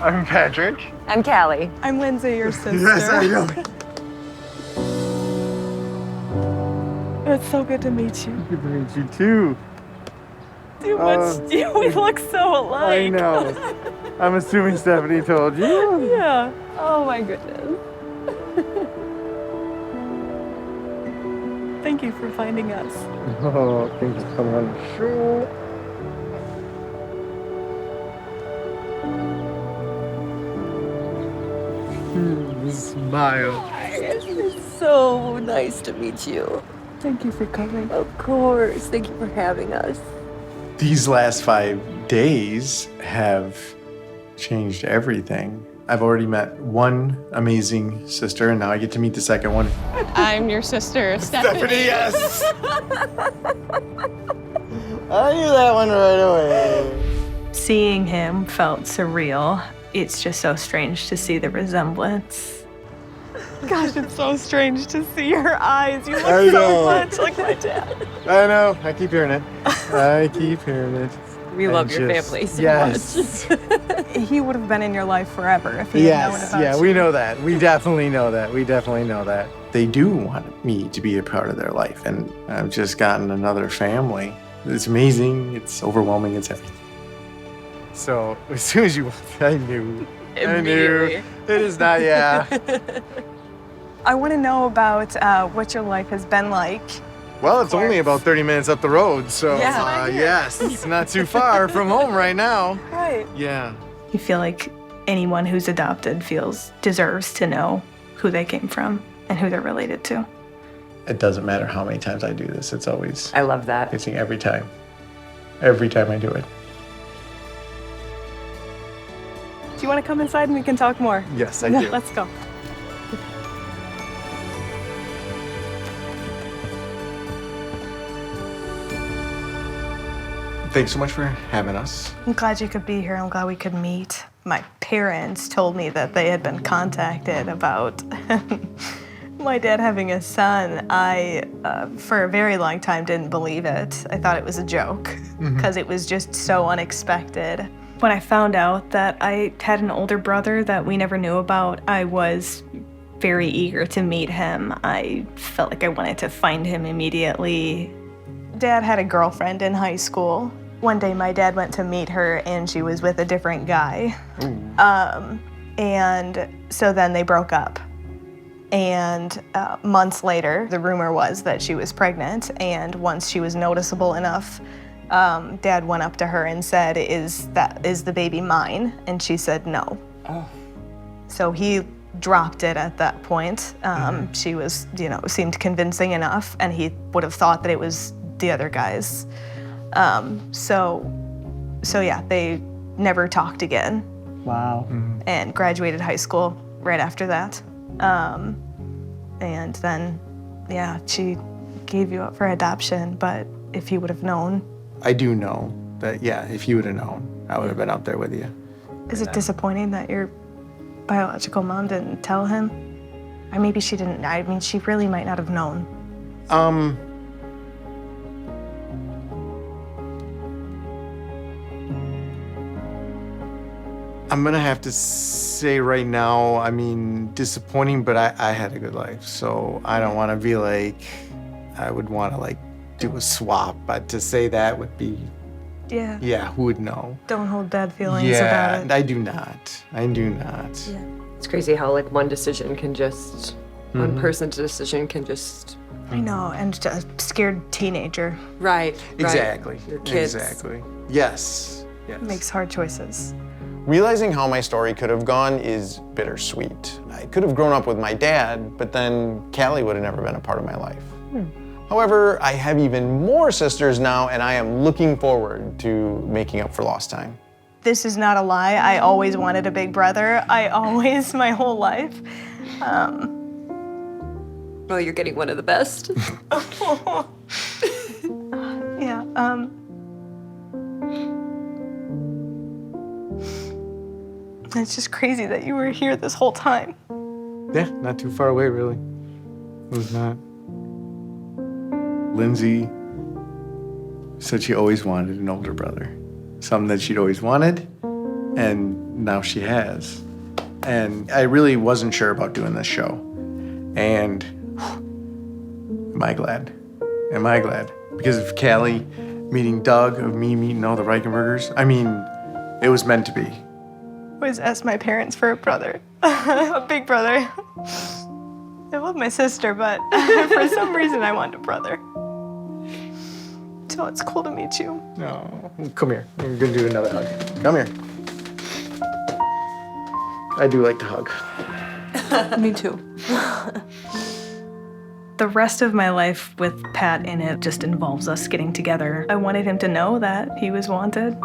I'm Patrick. I'm Callie. I'm Lindsay, your sister. Yes, I know. It's so good to meet you. Good to meet you too. Too much. We look so alike. I know. I'm assuming Stephanie told you. Yeah. Oh my goodness. Thank you for finding us. Oh, thanks for coming on the show. Smile. It's so nice to meet you. Thank you for coming. Of course. Thank you for having us. These last 5 days have changed everything. I've already met one amazing sister, and now I get to meet the second one. I'm your sister, Stephanie. Yes! I knew that one right away. Seeing him felt surreal. It's just so strange to see the resemblance. Gosh, it's so strange to see your eyes. You look so much like my dad. I know. I keep hearing it. I keep hearing it. We love your family so yes. much. He would have been in your life forever if he had known Yes, about yeah, you. we know that. We definitely know that. We definitely know that. They do want me to be a part of their life, and I've just gotten another family. It's amazing, it's overwhelming, it's everything. So as soon as you walked, I knew. Immediately. It is not, yeah. I want to know about what your life has been like. Well, it's only about 30 minutes up the road, so Yeah. yes, it's not too far from home right now. Right. Yeah. You feel like anyone who's adopted deserves to know who they came from and who they're related to. It doesn't matter how many times I do this, it's always I love that. amazing every time. Every time I do it. Do you want to come inside and we can talk more? Yes, I do. Let's go. Thanks so much for having us. I'm glad you could be here. I'm glad we could meet. My parents told me that they had been contacted about my dad having a son. I, for a very long time, didn't believe it. I thought it was a joke because it was just so unexpected. When I found out that I had an older brother that we never knew about, I was very eager to meet him. I felt like I wanted to find him immediately. Dad had a girlfriend in high school. One day my dad went to meet her and she was with a different guy. And so then they broke up. And months later, the rumor was that she was pregnant, and once she was noticeable enough, Dad went up to her and said, is the baby mine? And she said no. So he dropped it at that point. She was, seemed convincing enough, and he would have thought that it was the other guy's. So yeah, they never talked again. Wow. And graduated high school right after that. And then, yeah, she gave you up for adoption, but if he would have known. I do know that, yeah, if you would have known, I would have been out there with you. Is it disappointing that your biological mom didn't tell him? Or maybe she didn't. I mean, she really might not have known. I'm gonna have to say right now, I mean, disappointing, but I had a good life, so I don't want to be like, I would want to like do a swap, but to say that would be, Yeah. who would know? Don't hold bad feelings about it. I do not. I do not. Yeah. It's crazy how like one decision can just, one person's decision can just. I know, and a scared teenager Right. Exactly. Your kids. Exactly. Yes. Yes. makes hard choices. Realizing how my story could have gone is bittersweet. I could have grown up with my dad, but then Callie would have never been a part of my life. However, I have even more sisters now, and I am looking forward to making up for lost time. This is not a lie. I always wanted a big brother. My whole life. Well, you're getting one of the best. Yeah, it's just crazy that you were here this whole time. Yeah, not too far away, really. It was not. Lindsay said she always wanted an older brother. Something that she'd always wanted, and now she has. And I really wasn't sure about doing this show. And am I glad? Am I glad? Because of Callie meeting Doug, of me meeting all the Reichenbergers, I mean, it was meant to be. Always asked my parents for a brother, a big brother. I love my sister, but for some reason I want a brother. So it's cool to meet you. No, come here. I'm gonna do another hug. Come here. I do like to hug. Me too. The rest of my life with Pat in it just involves us getting together. I wanted him to know that he was wanted.